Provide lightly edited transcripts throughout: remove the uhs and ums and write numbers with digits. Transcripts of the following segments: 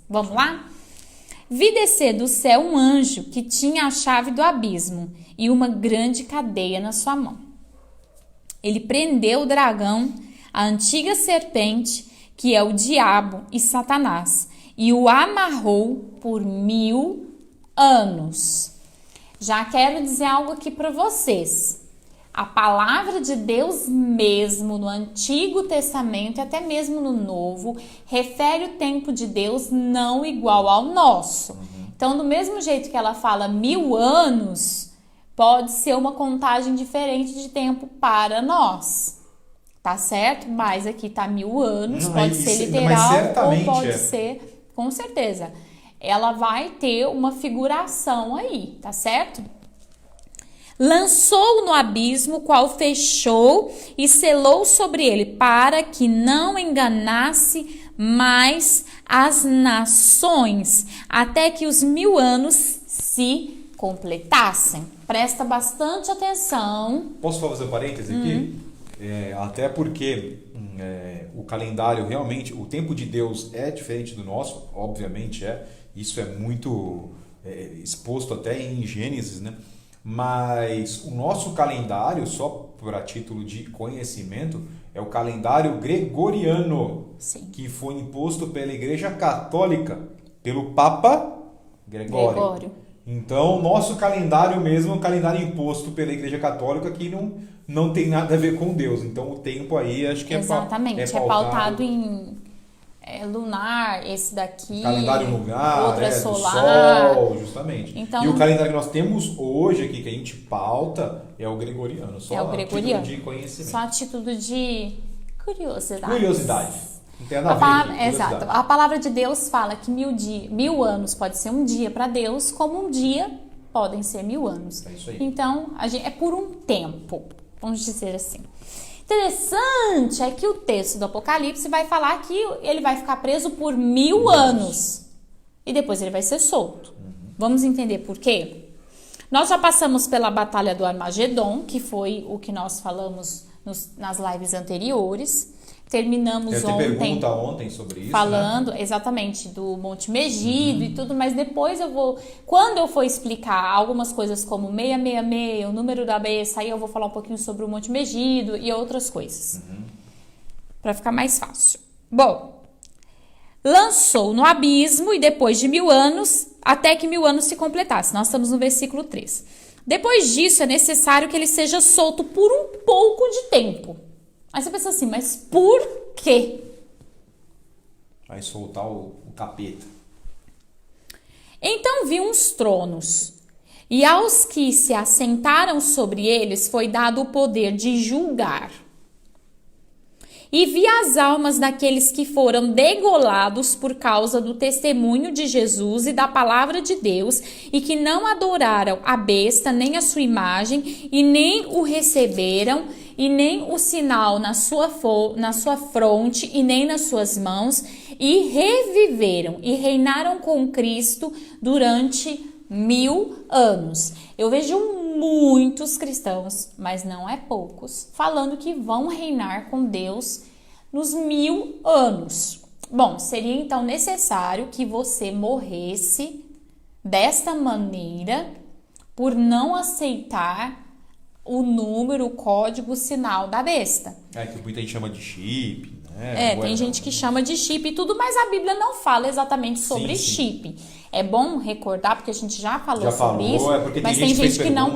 Vamos lá? Vi descer do céu um anjo que tinha a chave do abismo e uma grande cadeia na sua mão. Ele prendeu o dragão, a antiga serpente, que é o diabo e Satanás, e o amarrou por 1000 anos. Já quero dizer algo aqui para vocês. A palavra de Deus mesmo no Antigo Testamento e até mesmo no Novo refere o tempo de Deus não igual ao nosso. Então, do mesmo jeito que ela fala 1000 anos, pode ser uma contagem diferente de tempo para nós. Tá certo? Mas aqui tá 1000 anos, pode ser literal ou pode ser, com certeza. Ela vai ter uma figuração aí, tá certo? Lançou-o no abismo, qual fechou e selou sobre ele, para que não enganasse mais as nações, até que os 1000 anos se completassem. Presta bastante atenção. Posso fazer um parêntese aqui? Até porque o calendário realmente, o tempo de Deus é diferente do nosso, obviamente é. Isso é muito exposto até em Gênesis, né? Mas o nosso calendário, só para título de conhecimento, é o calendário gregoriano, Sim. que foi imposto pela Igreja Católica, pelo Papa Gregório. Então, nosso calendário mesmo é um calendário imposto pela Igreja Católica que não tem nada a ver com Deus. Então, o tempo aí acho que exatamente, é pautado em lunar, esse daqui, calendário lunar, outra solar, do Sol, justamente. Então, e o calendário que nós temos hoje aqui, que a gente pauta, é o gregoriano, só a título de conhecimento. Só a título de curiosidade. Curiosidade. Não tem nada a ver. Exato. A palavra de Deus fala que 1000 anos pode ser um dia para Deus, como um dia podem ser 1000 anos. É isso aí. Então, é por um tempo, vamos dizer assim. Interessante é que o texto do Apocalipse vai falar que ele vai ficar preso por 1000 anos e depois ele vai ser solto. Vamos entender por quê? Nós já passamos pela Batalha do Armagedon, que foi o que nós falamos nas lives anteriores. Terminamos ontem sobre isso, falando, né? Exatamente, do Monte Megido e tudo, mas depois quando eu for explicar algumas coisas como 666, o número da besta, aí eu vou falar um pouquinho sobre o Monte Megido e outras coisas, para ficar mais fácil. Bom, lançou no abismo e depois de 1000 anos, até que 1000 anos se completasse. Nós estamos no versículo 3. Depois disso, é necessário que ele seja solto por um pouco de tempo. Aí você pensa assim, mas por quê? Vai soltar o capeta. Então vi uns tronos, e aos que se assentaram sobre eles foi dado o poder de julgar. E vi as almas daqueles que foram degolados por causa do testemunho de Jesus e da palavra de Deus, e que não adoraram a besta, nem a sua imagem, e nem o receberam, e nem o sinal na sua fronte, e nem nas suas mãos, e reviveram e reinaram com Cristo durante 1000 anos. Eu vejo muitos cristãos, mas não é poucos, falando que vão reinar com Deus nos 1000 anos. Bom, seria então necessário que você morresse desta maneira por não aceitar o número, o código, o sinal da besta. Que muita gente chama de chip, né? Tem gente que chama de chip e tudo, mas a Bíblia não fala exatamente sobre chip. É bom recordar, porque a gente já falou sobre isso, mas tem gente que não,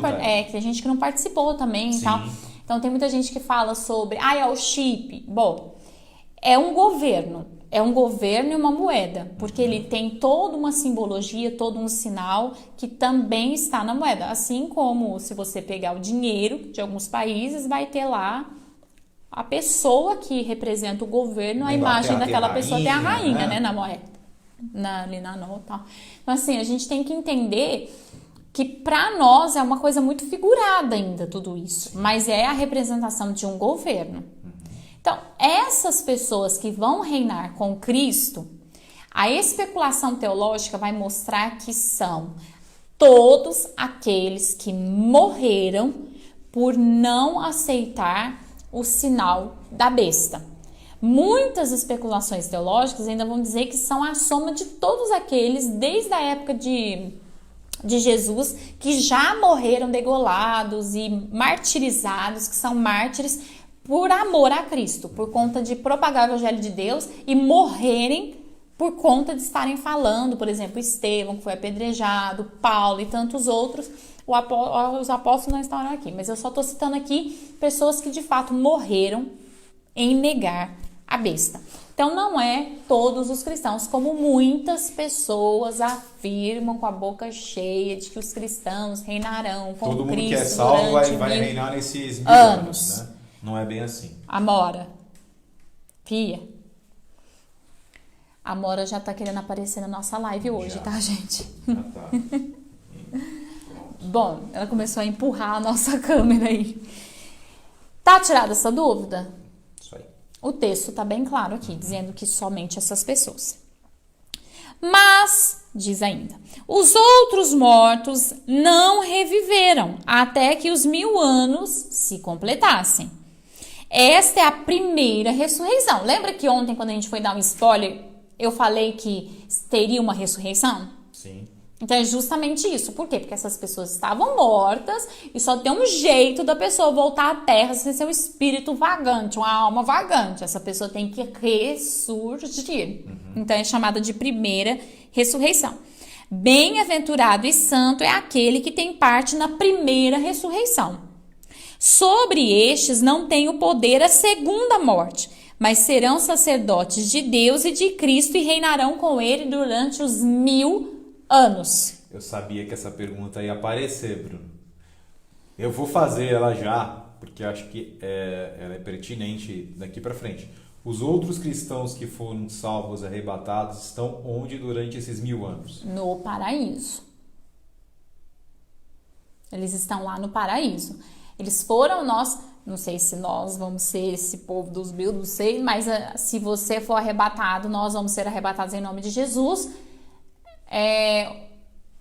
tem gente que não participou também e tal. Então tem muita gente que fala sobre, é o chip. Bom, é um governo e uma moeda, porque ele tem toda uma simbologia, todo um sinal que também está na moeda. Assim como se você pegar o dinheiro de alguns países, vai ter lá a pessoa que representa o governo, a imagem daquela pessoa tem a rainha, né, na moeda. Ali na nota. Então, assim, a gente tem que entender que para nós é uma coisa muito figurada ainda tudo isso, mas é a representação de um governo. Então, essas pessoas que vão reinar com Cristo, a especulação teológica vai mostrar que são todos aqueles que morreram por não aceitar o sinal da besta. Muitas especulações teológicas ainda vão dizer que são a soma de todos aqueles, desde a época de Jesus, que já morreram degolados e martirizados, que são mártires por amor a Cristo, por conta de propagar o evangelho de Deus e morrerem por conta de estarem falando, por exemplo, Estevão, que foi apedrejado, Paulo e tantos outros. Os apóstolos não estão aqui, mas eu só estou citando aqui pessoas que de fato morreram em negar a besta. Então não é todos os cristãos, como muitas pessoas afirmam com a boca cheia de que os cristãos reinarão com Cristo. Todo mundo que é salvo vai reinar nesses 1000 anos, né? Não é bem assim. Amora. Pia. A Amora já tá querendo aparecer na nossa live hoje, tá, gente? Já tá. Bom, ela começou a empurrar a nossa câmera aí. Tá tirada essa dúvida? Isso aí. O texto tá bem claro aqui, dizendo que somente essas pessoas. Mas, diz ainda, os outros mortos não reviveram até que os 1000 anos se completassem. Esta é a primeira ressurreição. Lembra que ontem, quando a gente foi dar um spoiler, eu falei que teria uma ressurreição? Sim. Então é justamente isso. Por quê? Porque essas pessoas estavam mortas e só tem um jeito da pessoa voltar à terra sem ser um espírito vagante, uma alma vagante. Essa pessoa tem que ressurgir. Então é chamada de primeira ressurreição. Bem-aventurado e santo é aquele que tem parte na primeira ressurreição. Sobre estes não tem o poder a segunda morte, mas serão sacerdotes de Deus e de Cristo e reinarão com ele durante os 1000 anos. Eu sabia que essa pergunta ia aparecer, Bruno. Eu vou fazer ela já, porque acho que ela é pertinente daqui para frente. Os outros cristãos que foram salvos, arrebatados, estão onde durante esses 1000 anos? No paraíso. Eles estão lá no paraíso. Eles foram, não sei se nós vamos ser esse povo dos 1000, não sei, mas se você for arrebatado, nós vamos ser arrebatados em nome de Jesus.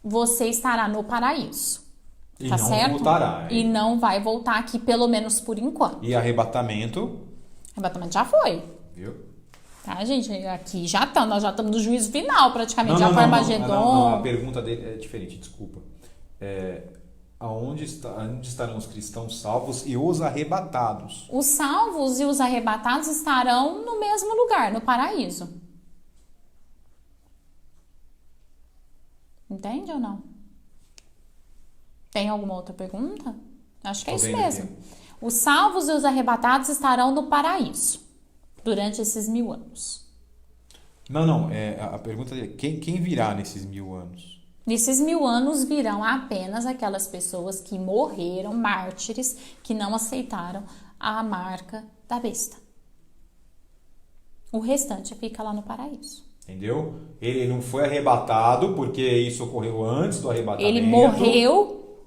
Você estará no paraíso. E tá não certo? voltará. E não vai voltar aqui, pelo menos por enquanto. E arrebatamento? Arrebatamento já foi. Viu? Tá, gente? Aqui já estamos. Nós já estamos no juízo final, praticamente. Não, já foi Armagedon. Não, a pergunta dele é diferente, desculpa. Onde estarão os cristãos salvos e os arrebatados? Os salvos e os arrebatados estarão no mesmo lugar, no paraíso. Entende ou não? Tem alguma outra pergunta? Acho que é isso mesmo. Os salvos e os arrebatados estarão no paraíso durante esses 1000 anos. Não. A pergunta é quem virá nesses 1000 anos? Nesses 1000 anos virão apenas aquelas pessoas que morreram, mártires, que não aceitaram a marca da besta. O restante fica lá no paraíso. Entendeu? Ele não foi arrebatado porque isso ocorreu antes do arrebatamento. Ele morreu.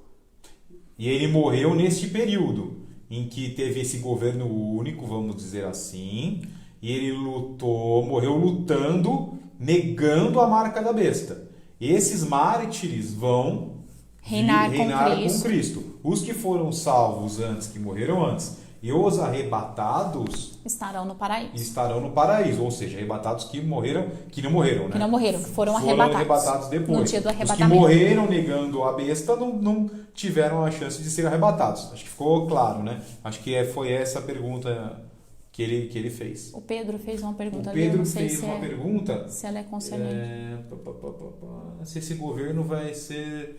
E ele morreu neste período em que teve esse governo único, vamos dizer assim. E ele morreu lutando, negando a marca da besta. Esses mártires vão reinar com Cristo. Os que foram salvos antes, que morreram antes, e os arrebatados estarão no paraíso. Ou seja, arrebatados que não morreram, né? Que foram arrebatados depois. No dia do Os arrebatamento. que morreram negando a besta não tiveram a chance de ser arrebatados. Acho que ficou claro, né? Acho que foi essa a pergunta que ele fez. O Pedro fez uma pergunta ali. O Pedro fez uma pergunta. Se ela é concernente. Se esse governo vai ser...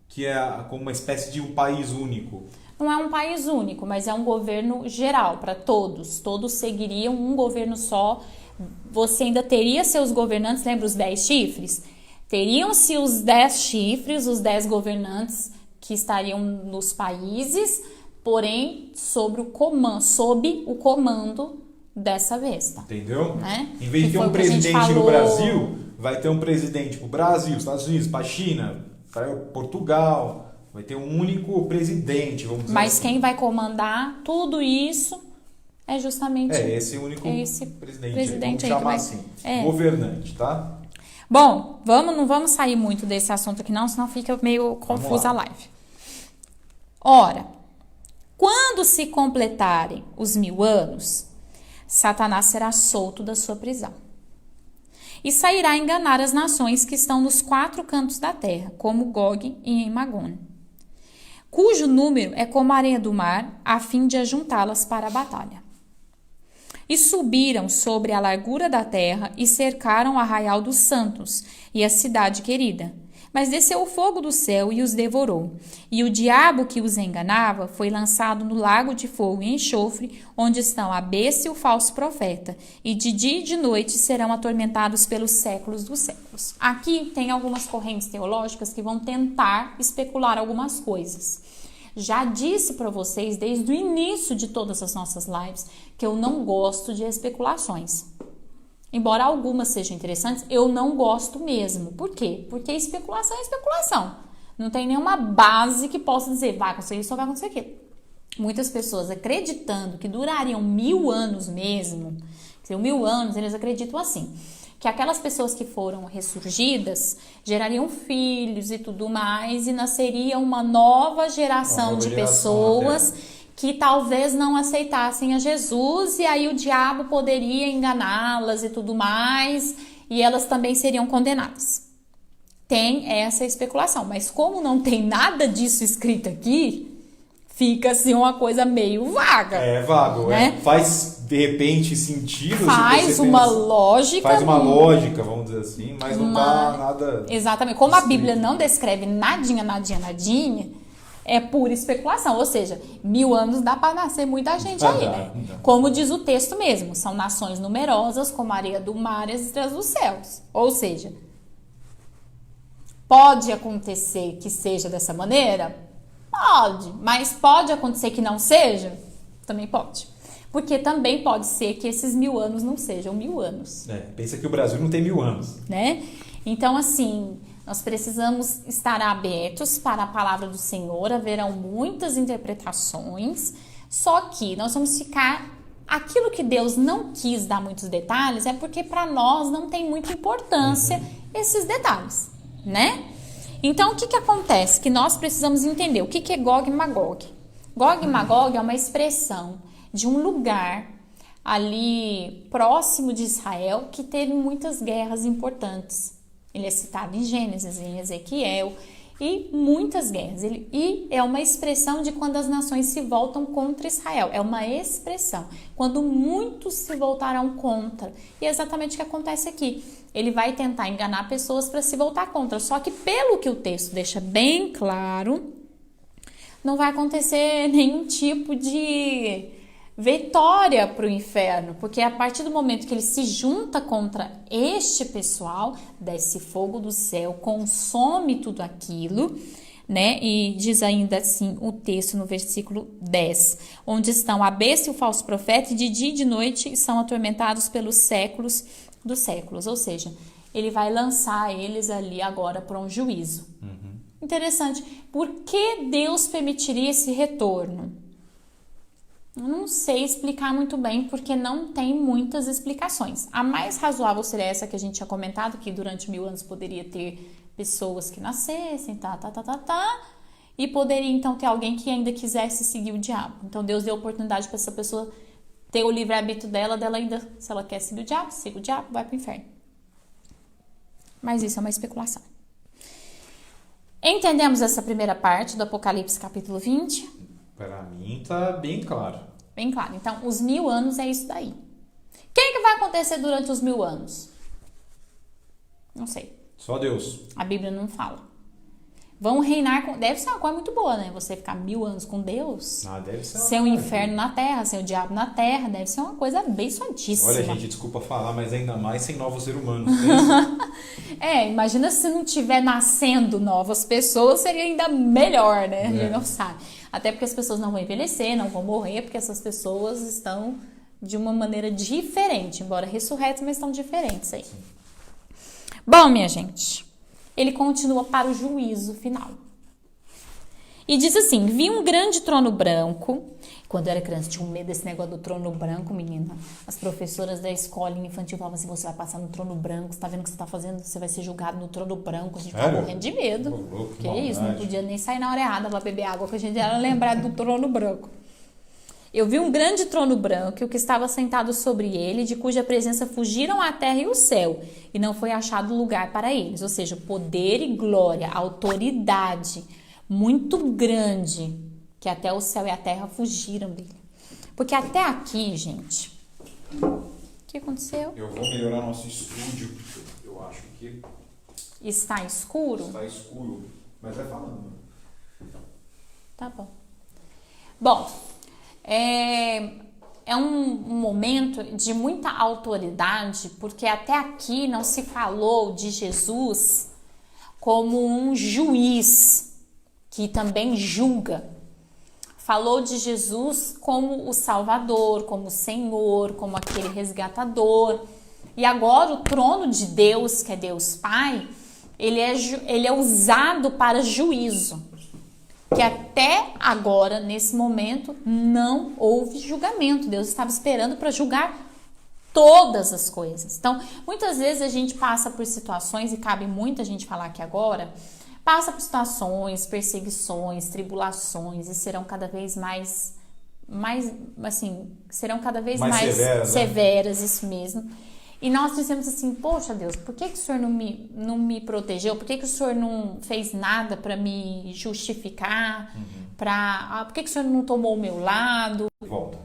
que é como uma espécie de um país único. Não é um país único, mas é um governo geral para todos. Todos seguiriam um governo só. Você ainda teria seus governantes, lembra os 10 chifres? Teriam-se os 10 chifres, os 10 governantes que estariam nos países, porém sob o comando dessa besta. Entendeu? Né? Em vez de ter um presidente no Brasil, vai ter um presidente para o Brasil, Estados Unidos, para a China, para Portugal. Vai ter um único presidente, vamos dizer Mas assim. quem vai comandar tudo isso é justamente esse único presidente aí, vamos chamar assim, governante, tá? Bom, não vamos sair muito desse assunto aqui não, senão fica meio confusa a live. Ora, quando se completarem os 1000 anos, Satanás será solto da sua prisão. E sairá a enganar as nações que estão nos 4 cantos da terra, como Gog e Magog, cujo número é como a areia do mar, a fim de ajuntá-las para a batalha. E subiram sobre a largura da terra e cercaram o arraial dos santos e a cidade querida. Mas desceu o fogo do céu e os devorou. E o diabo que os enganava foi lançado no lago de fogo e enxofre, onde estão a besta e o falso profeta. E de dia e de noite serão atormentados pelos séculos dos séculos. Aqui tem algumas correntes teológicas que vão tentar especular algumas coisas. Já disse para vocês desde o início de todas as nossas lives que eu não gosto de especulações. Embora algumas sejam interessantes, eu não gosto mesmo. Por quê? Porque especulação é especulação. Não tem nenhuma base que possa dizer vai acontecer isso ou vai acontecer aquilo. Muitas pessoas acreditando que durariam 1000 anos mesmo, que 1000 anos, eles acreditam assim, que aquelas pessoas que foram ressurgidas gerariam filhos e tudo mais e nasceria uma nova geração de pessoas que talvez não aceitassem a Jesus e aí o diabo poderia enganá-las e tudo mais e elas também seriam condenadas. Tem essa especulação, mas como não tem nada disso escrito aqui, fica assim uma coisa meio vaga. É vago, né? Faz de repente sentido. Faz uma lógica. Faz uma lógica, vamos dizer assim, mas não tá nada. Exatamente. Como escrito. A Bíblia não descreve nadinha, é pura especulação. Ou seja, 1000 anos dá para nascer muita gente aí, né? Como diz o texto mesmo, são nações numerosas como a areia do mar e as estrelas dos céus. Ou seja, pode acontecer que seja dessa maneira? Pode, mas pode acontecer que não seja? Também pode. Porque também pode ser que esses 1000 anos não sejam 1000 anos. Pensa que o Brasil não tem 1000 anos. Né? Então, assim, nós precisamos estar abertos para a palavra do Senhor, haverão muitas interpretações, só que nós vamos ficar... Aquilo que Deus não quis dar muitos detalhes é porque para nós não tem muita importância esses detalhes, né? Então, o que acontece? Que nós precisamos entender o que é Gog e Magog. Gog e Magog é uma expressão de um lugar ali próximo de Israel que teve muitas guerras importantes. Ele é citado em Gênesis, em Ezequiel, e muitas guerras. E é uma expressão de quando as nações se voltam contra Israel. É uma expressão. Quando muitos se voltarão contra. E é exatamente o que acontece aqui. Ele vai tentar enganar pessoas para se voltar contra. Só que pelo que o texto deixa bem claro, não vai acontecer nenhum tipo de vitória para o inferno, porque a partir do momento que ele se junta contra este pessoal, desce fogo do céu, consome tudo aquilo, né? E diz ainda assim o texto no versículo 10, onde estão a besta e o falso profeta, e de dia e de noite são atormentados pelos séculos dos séculos, ou seja, ele vai lançar eles ali agora para um juízo. Interessante, por que Deus permitiria esse retorno? Eu não sei explicar muito bem, porque não tem muitas explicações. A mais razoável seria essa que a gente tinha comentado, que durante 1000 anos poderia ter pessoas que nascessem, e poderia então ter alguém que ainda quisesse seguir o diabo. Então Deus deu oportunidade para essa pessoa ter o livre-arbítrio dela ainda, se ela quer seguir o diabo, siga o diabo, vai para o inferno. Mas isso é uma especulação. Entendemos essa primeira parte do Apocalipse capítulo 20? Para mim tá bem claro. Bem claro. Então, os 1000 anos é isso daí. O que vai acontecer durante os 1000 anos? Não sei. Só Deus. A Bíblia não fala. Vão reinar com... Deve ser uma coisa muito boa, né? Você ficar 1000 anos com Deus. Deve ser. Ser um inferno na terra, ser o diabo na terra. Deve ser uma coisa abençoadíssima. Olha, gente, desculpa falar, mas ainda mais sem novos seres humanos. Imagina se não tiver nascendo novas pessoas, seria ainda melhor, né? A gente não sabe. Até porque as pessoas não vão envelhecer, não vão morrer, porque essas pessoas estão de uma maneira diferente. Embora ressurretas, mas estão diferentes aí. Sim. Bom, minha gente... Ele continua para o juízo final. E diz assim, vi um grande trono branco. Quando eu era criança, tinha um medo desse negócio do trono branco, menina. As professoras da escola infantil falavam assim, você vai passar no trono branco, você tá vendo o que você tá fazendo? Você vai ser julgado no trono branco. A gente ficava morrendo de medo. Que isso, não podia nem sair na hora errada para beber água, que a gente era lembrado do trono branco. Eu vi um grande trono branco e o que estava sentado sobre ele, de cuja presença fugiram a terra e o céu, e não foi achado lugar para eles. Ou seja, poder e glória, autoridade muito grande, que até o céu e a terra fugiram dele. Porque até aqui, gente, o que aconteceu? Eu vou melhorar nosso estúdio, eu acho que... Está escuro? Está escuro, mas vai falando. Tá bom. Bom... É um momento de muita autoridade, porque até aqui não se falou de Jesus como um juiz que também julga. Falou de Jesus como o Salvador, como o Senhor, como aquele resgatador. E agora o trono de Deus, que é Deus Pai, ele é usado para juízo. Que até agora, nesse momento, não houve julgamento. Deus estava esperando para julgar todas as coisas. Então, muitas vezes a gente passa por situações, e cabe muito a gente falar aqui agora, passa por situações, perseguições, tribulações, e serão cada vez mais serão cada vez mais severas, isso mesmo. E nós dizemos assim, poxa Deus, por que o Senhor não me protegeu? Por que o Senhor não fez nada para me justificar? Por que o Senhor não tomou o meu lado?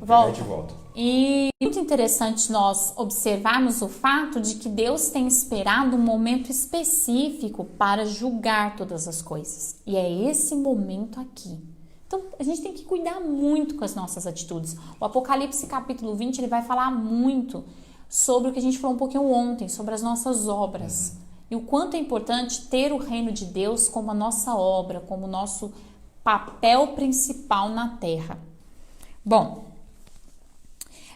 Volta. E é muito interessante nós observarmos o fato de que Deus tem esperado um momento específico para julgar todas as coisas. E é esse momento aqui. Então, a gente tem que cuidar muito com as nossas atitudes. O Apocalipse capítulo 20, ele vai falar muito sobre o que a gente falou um pouquinho ontem, sobre as nossas obras. E o quanto é importante ter o reino de Deus como a nossa obra, como o nosso papel principal na terra. Bom,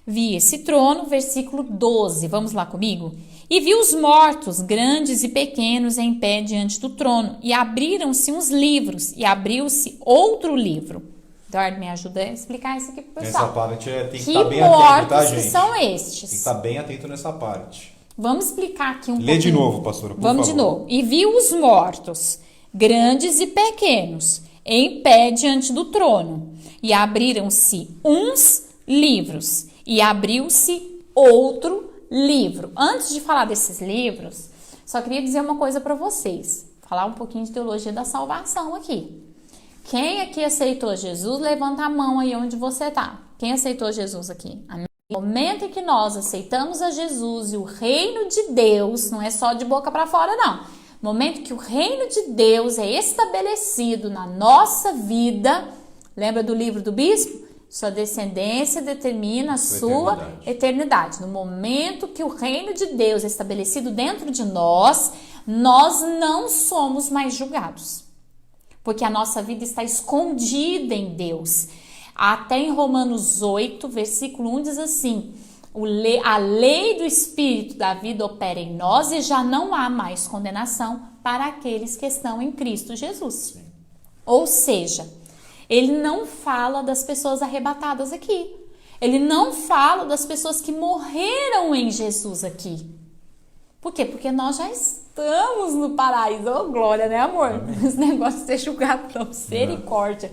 vi esse trono, versículo 12, vamos lá comigo? E vi os mortos, grandes e pequenos, em pé diante do trono, e abriram-se uns livros, e abriu-se outro livro. Eduardo, me ajuda a explicar isso aqui pro pessoal. Essa parte tem que estar bem atento, tá, gente? Que são estes? Tem que estar bem atento nessa parte. Vamos explicar aqui um pouquinho. Lê de novo, pastora, por favor. Vamos de novo. E viu os mortos, grandes e pequenos, em pé diante do trono. E abriram-se uns livros, e abriu-se outro livro. Antes de falar desses livros, só queria dizer uma coisa para vocês. Falar um pouquinho de teologia da salvação aqui. Quem aqui aceitou Jesus, levanta a mão aí onde você está. Quem aceitou Jesus aqui? Amém? No momento em que nós aceitamos a Jesus e o reino de Deus, não é só de boca para fora, não. No momento que o reino de Deus é estabelecido na nossa vida, lembra do livro do bispo? Sua descendência determina a sua eternidade. No momento que o reino de Deus é estabelecido dentro de nós, nós não somos mais julgados. Porque a nossa vida está escondida em Deus. Até em Romanos 8, versículo 1 diz assim, a lei do Espírito da vida opera em nós e já não há mais condenação para aqueles que estão em Cristo Jesus. Sim. Ou seja, ele não fala das pessoas arrebatadas aqui. Ele não fala das pessoas que morreram em Jesus aqui. Por quê? Porque nós já estamos no paraíso. Oh, glória, né, amor? Esse negócio de ser julgado, não, misericórdia.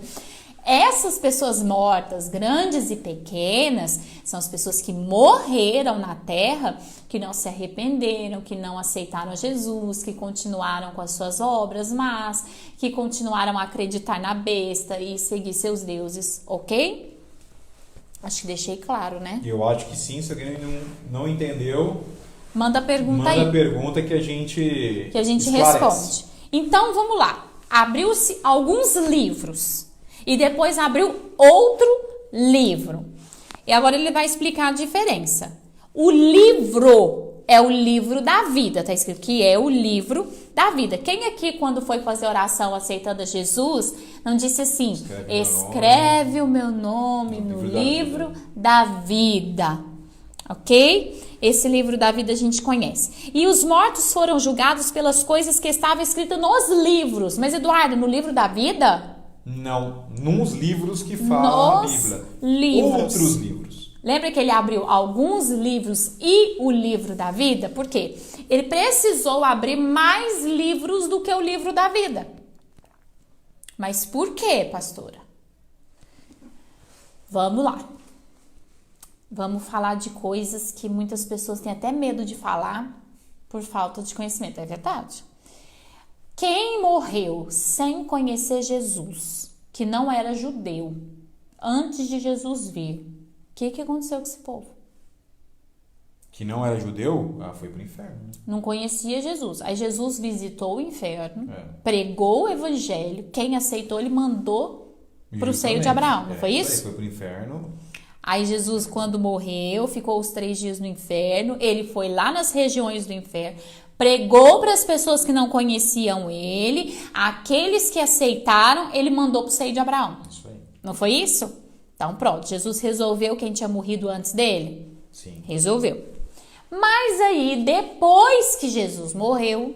Essas pessoas mortas, grandes e pequenas, são as pessoas que morreram na terra, que não se arrependeram, que não aceitaram Jesus, que continuaram com as suas obras mas que continuaram a acreditar na besta e seguir seus deuses, ok? Acho que deixei claro, né? Eu acho que sim, se alguém não entendeu... Manda a pergunta aí. Manda a pergunta que a gente responde. Então, vamos lá. Abriu-se alguns livros e depois abriu outro livro. E agora ele vai explicar a diferença. O livro é o livro da vida. Tá escrito que é o livro da vida. Quem aqui, quando foi fazer oração aceitando a Jesus, não disse assim, escreve o meu nome no livro da vida. Ok? Esse livro da vida a gente conhece. E os mortos foram julgados pelas coisas que estavam escritas nos livros. Mas, Eduardo, no livro da vida? Não, nos livros que falam a Bíblia. Outros livros. Lembra que ele abriu alguns livros e o livro da vida? Por quê? Ele precisou abrir mais livros do que o livro da vida. Mas por quê, pastora? Vamos lá. Vamos falar de coisas que muitas pessoas têm até medo de falar por falta de conhecimento. É verdade. Quem morreu sem conhecer Jesus, que não era judeu, antes de Jesus vir, o que aconteceu com esse povo? Que não era judeu, foi pro inferno. Não conhecia Jesus. Aí Jesus visitou o inferno, pregou o evangelho, quem aceitou ele mandou pro seio de Abraão, não foi isso? Foi pro inferno. Aí Jesus, quando morreu, ficou os 3 dias no inferno, ele foi lá nas regiões do inferno, pregou para as pessoas que não conheciam ele, aqueles que aceitaram, ele mandou pro seio de Abraão. Isso aí. Não foi isso? Então pronto, Jesus resolveu quem tinha morrido antes dele? Sim. Resolveu. Mas aí, depois que Jesus morreu,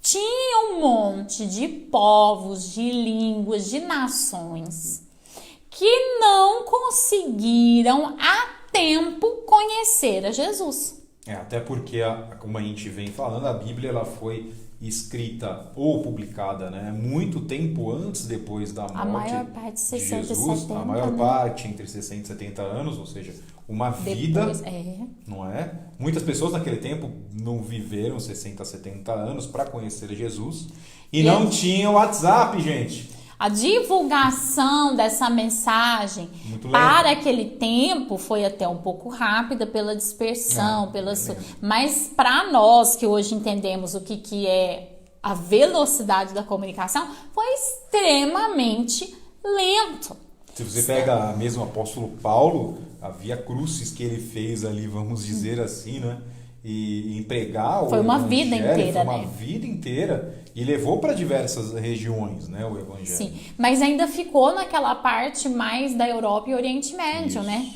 tinha um monte de povos, de línguas, de nações que não conseguiram a tempo conhecer a Jesus. Até porque, como a gente vem falando, a Bíblia ela foi escrita ou publicada, né, muito tempo antes, depois da morte a maior parte, 60, de Jesus, 70, a maior parte entre 60 e 70 anos, ou seja, uma vida, não é? Muitas pessoas naquele tempo não viveram 60, 70 anos para conhecer Jesus e não tinham WhatsApp, gente. A divulgação dessa mensagem para aquele tempo foi até um pouco rápida pela dispersão, mas para nós que hoje entendemos o que é a velocidade da comunicação, foi extremamente lento. Se você pega mesmo o apóstolo Paulo, havia crucis que ele fez ali, vamos dizer assim, né? E empregar foi uma vida inteira, foi uma vida inteira e levou para diversas regiões, né, o evangelho. Sim, mas ainda ficou naquela parte mais da Europa e Oriente Médio, né?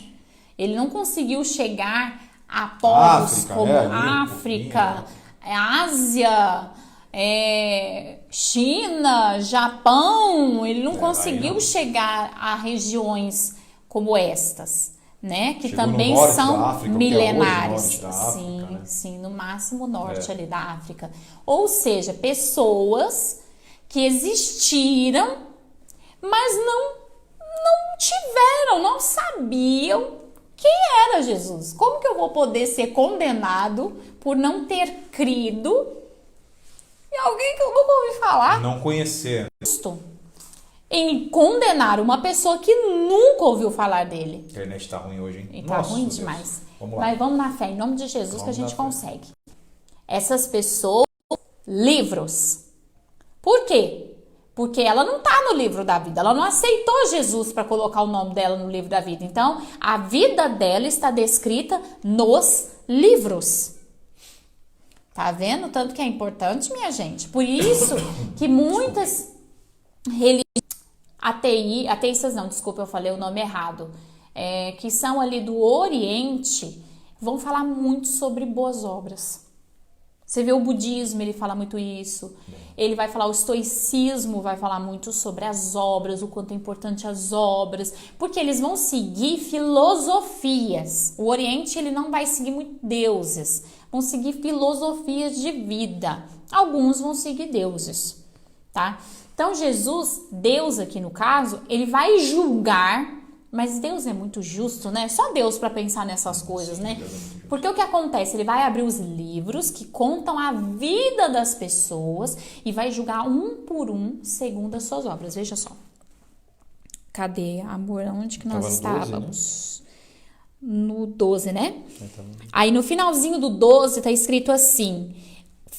Ele não conseguiu chegar a povos como África, Ásia, China, Japão. Ele não conseguiu chegar a regiões como estas, né? Que chegou também são África, milenares. Sim, África, né? Sim, no máximo o norte ali da África. Ou seja, pessoas que existiram, mas não tiveram, não sabiam quem era Jesus. Como que eu vou poder ser condenado por não ter crido em alguém que eu nunca ouvi falar? Não conhecer. Em condenar uma pessoa que nunca ouviu falar dele. A internet tá ruim hoje, hein? E tá ruim demais. Mas vamos na fé, em nome de Jesus, que a gente consegue. Essas pessoas, livros. Por quê? Porque ela não tá no livro da vida. Ela não aceitou Jesus para colocar o nome dela no livro da vida. Então, a vida dela está descrita nos livros. Tá vendo? Tanto que é importante, minha gente. Por isso que muitas religiões ateístas não, desculpa, eu falei o nome errado, que são ali do Oriente, vão falar muito sobre boas obras. Você vê o budismo, ele fala muito isso. Ele vai falar, o estoicismo vai falar muito sobre as obras, o quanto é importante as obras, porque eles vão seguir filosofias. O Oriente, ele não vai seguir muito deuses, vão seguir filosofias de vida. Alguns vão seguir deuses, tá? Então, Jesus, Deus aqui no caso, ele vai julgar, mas Deus é muito justo, né? Só Deus para pensar nessas coisas, né? Porque o que acontece? Ele vai abrir os livros que contam a vida das pessoas e vai julgar um por um segundo as suas obras. Veja só. Cadê, amor? Onde que nós estávamos? 12, né? No 12, né? Aí no finalzinho do 12 tá escrito assim: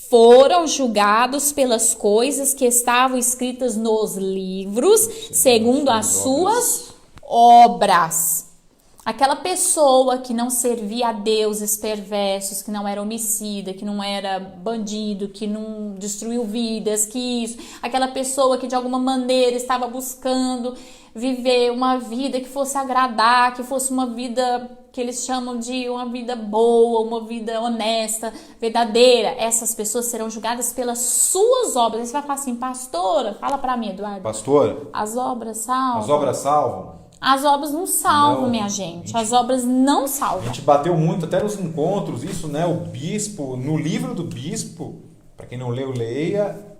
foram julgados pelas coisas que estavam escritas nos livros, segundo as suas obras. Aquela pessoa que não servia a deuses perversos, que não era homicida, que não era bandido, que não destruiu vidas, que isso. Aquela pessoa que de alguma maneira estava buscando viver uma vida que fosse agradar, que fosse uma vida que eles chamam de uma vida boa, uma vida honesta, verdadeira. Essas pessoas serão julgadas pelas suas obras. Aí você vai falar assim, pastora, fala pra mim, Eduardo. Pastora? As obras salvam? As obras salvam? As obras não salvam, não, minha gente. As obras não salvam. A gente bateu muito até nos encontros, isso, né? O bispo, no livro do bispo, para quem não leu, leia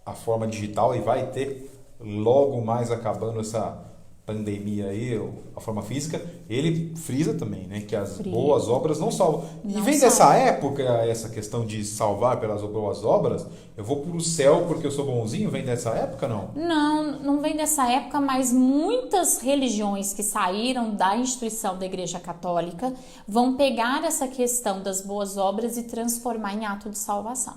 a forma digital e vai ter logo mais acabando essa pandemia aí, a forma física, ele frisa também, né? Que as boas obras não salvam. E vem dessa época, essa questão de salvar pelas boas obras, eu vou pro céu porque eu sou bonzinho, vem dessa época, não? Não vem dessa época, mas muitas religiões que saíram da instituição da Igreja Católica vão pegar essa questão das boas obras e transformar em ato de salvação.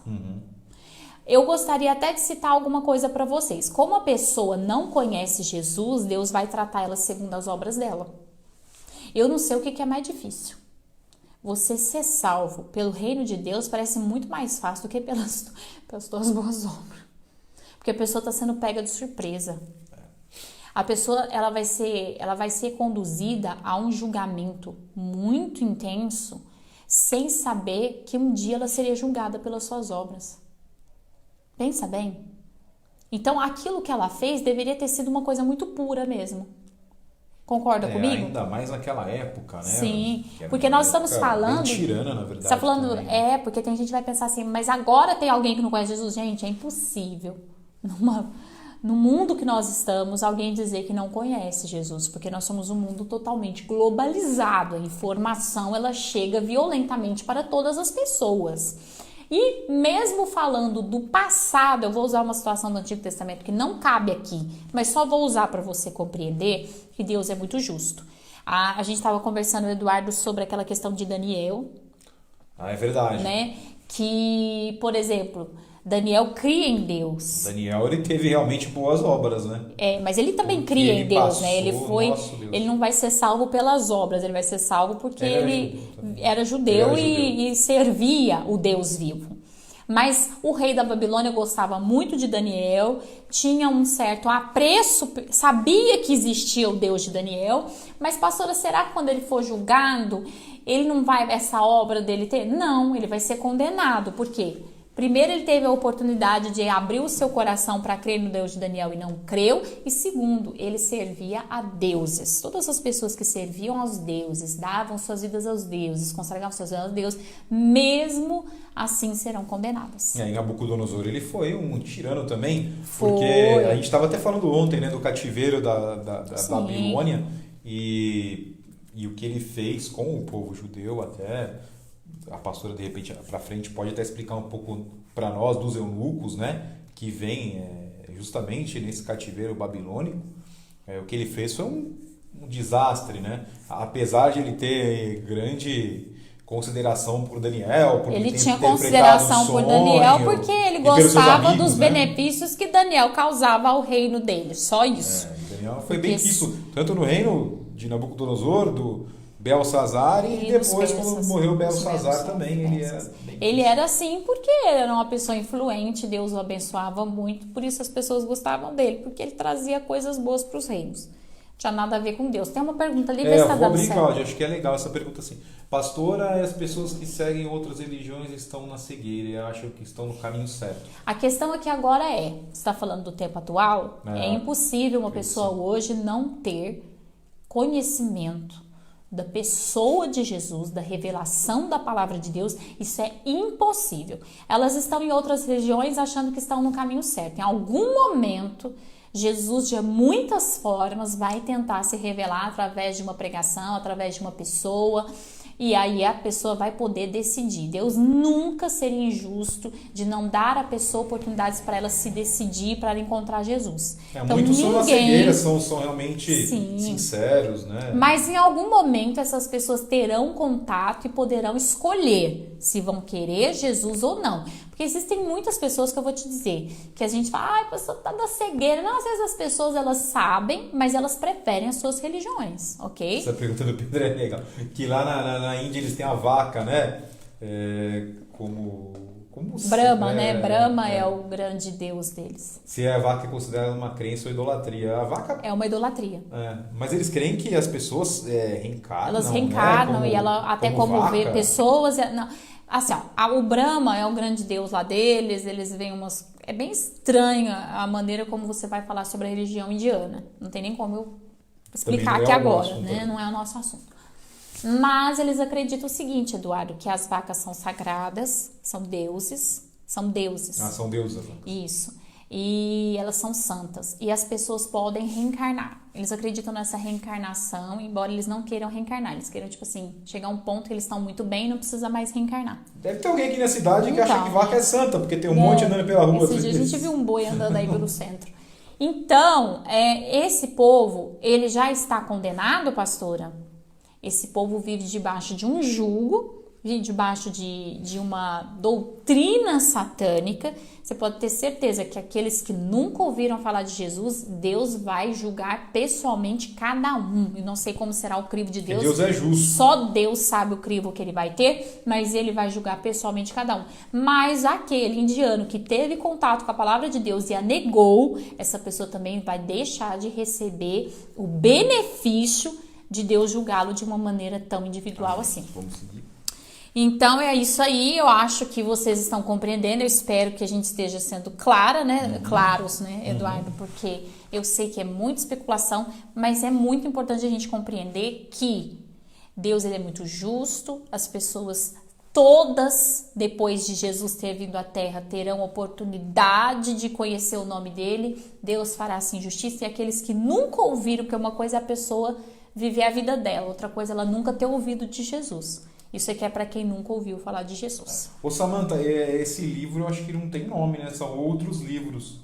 Eu gostaria até de citar alguma coisa para vocês. Como a pessoa não conhece Jesus, Deus vai tratar ela segundo as obras dela. Eu não sei o que é mais difícil. Você ser salvo pelo reino de Deus parece muito mais fácil do que pelas tuas boas obras. Porque a pessoa está sendo pega de surpresa. A pessoa ela vai ser conduzida a um julgamento muito intenso sem saber que um dia ela seria julgada pelas suas obras. Pensa bem. Então, aquilo que ela fez deveria ter sido uma coisa muito pura mesmo. Concorda comigo? Ainda mais naquela época, né? Sim, porque nós estamos falando... Bem tirana, na verdade. Você está falando... porque tem gente que vai pensar assim, mas agora tem alguém que não conhece Jesus? Gente, é impossível. No mundo que nós estamos, alguém dizer que não conhece Jesus, porque nós somos um mundo totalmente globalizado. A informação, ela chega violentamente para todas as pessoas. E mesmo falando do passado, eu vou usar uma situação do Antigo Testamento que não cabe aqui, mas só vou usar para você compreender que Deus é muito justo. A gente estava conversando, Eduardo, sobre aquela questão de Daniel. É verdade. Né? Que, por exemplo, Daniel cria em Deus. Daniel, ele teve realmente boas obras, né? Mas ele também cria em Deus, né? Ele não vai ser salvo pelas obras, ele vai ser salvo porque ele era judeu e servia o Deus vivo. Mas o rei da Babilônia gostava muito de Daniel, tinha um certo apreço, sabia que existia o Deus de Daniel, mas pastora, será que quando ele for julgado, ele não vai, essa obra dele ter? Não, ele vai ser condenado. Por quê? Primeiro, ele teve a oportunidade de abrir o seu coração para crer no Deus de Daniel e não creu. E segundo, ele servia a deuses. Todas as pessoas que serviam aos deuses, davam suas vidas aos deuses, consagravam suas vidas aos deuses, mesmo assim serão condenadas. E Nabucodonosor, ele foi um tirano também, porque a gente estava até falando ontem, né, do cativeiro da Babilônia e o que ele fez com o povo judeu até... A pastora, de repente, para frente, pode até explicar um pouco para nós dos eunucos, né? Que vem justamente nesse cativeiro babilônico. O que ele fez foi um desastre, né? Apesar de ele ter grande consideração por Daniel. Por ele tinha consideração por Daniel porque ele gostava amigos, dos benefícios que Daniel causava ao reino dele. Só isso. Daniel foi bem quisto, tanto no reino de Nabucodonosor, do Belsazar e depois quando morreu Belsazar também ele era assim porque ele era uma pessoa influente, Deus o abençoava muito, por isso as pessoas gostavam dele, porque ele trazia coisas boas para os reinos. Não tinha nada a ver com Deus. Tem uma pergunta ali, vê se tá dando certo. Cláudia, acho que é legal essa pergunta assim. Pastora, as pessoas que seguem outras religiões estão na cegueira e acham que estão no caminho certo. A questão aqui agora você está falando do tempo atual, é impossível uma pessoa hoje não ter conhecimento da pessoa de Jesus, da revelação da palavra de Deus. Isso é impossível. Elas estão em outras regiões achando que estão no caminho certo. Em algum momento, Jesus, de muitas formas, vai tentar se revelar através de uma pregação, através de uma pessoa, e aí a pessoa vai poder decidir. Deus nunca seria injusto de não dar à pessoa oportunidades para ela se decidir, para ela encontrar Jesus. Então, muitos são na cegueira, são realmente sinceros, né? Mas em algum momento essas pessoas terão contato e poderão escolher se vão querer Jesus ou não. Porque existem muitas pessoas que eu vou te dizer, que a gente fala, a pessoa tá da cegueira. Não, às vezes as pessoas, elas sabem, mas elas preferem as suas religiões, ok? Essa pergunta do Pedro é legal. Que lá na Índia eles têm a vaca, né? Como Brahma, né? Brahma é o grande deus deles. Se a vaca é considerada uma crença ou idolatria. A vaca... É uma idolatria. Mas eles creem que as pessoas reencarnam. Elas reencarnam, né? E ela até como vê pessoas... Não. Assim, o Brahma é o grande deus lá deles, eles veem umas... É bem estranha a maneira como você vai falar sobre a religião indiana. Não tem nem como eu explicar aqui agora, né? Não é o nosso assunto. Mas eles acreditam o seguinte, Eduardo, que as vacas são sagradas, são deuses. Ah, são deusas. Isso. e elas são santas. E as pessoas podem reencarnar. Eles acreditam nessa reencarnação, embora eles não queiram reencarnar. Eles queiram, tipo assim, chegar a um ponto que eles estão muito bem e não precisa mais reencarnar. Deve ter alguém aqui na cidade que acha que vaca é santa, porque tem um monte andando pela rua. Esse dia a gente viu um boi andando aí pelo centro. Então, esse povo, ele já está condenado, pastora? Esse povo vive debaixo de um jugo, debaixo de uma doutrina satânica. Você pode ter certeza que aqueles que nunca ouviram falar de Jesus, Deus vai julgar pessoalmente cada um. Eu não sei como será o crivo de Deus. Deus é justo. Só Deus sabe o crivo que ele vai ter, mas ele vai julgar pessoalmente cada um. Mas aquele indiano que teve contato com a palavra de Deus e a negou, essa pessoa também vai deixar de receber o benefício de Deus julgá-lo de uma maneira tão individual assim. Vamos seguir. Então é isso aí, eu acho que vocês estão compreendendo, eu espero que a gente esteja sendo clara, né? Claros, né, Eduardo? Porque eu sei que é muita especulação, mas é muito importante a gente compreender que Deus ele é muito justo, as pessoas todas, depois de Jesus ter vindo à Terra, terão oportunidade de conhecer o nome dele, Deus fará assim justiça, e aqueles que nunca ouviram, porque uma coisa é a pessoa viver a vida dela, outra coisa é ela nunca ter ouvido de Jesus. Isso aqui é para quem nunca ouviu falar de Jesus. Ô Samantha, esse livro eu acho que não tem nome, né? São outros livros.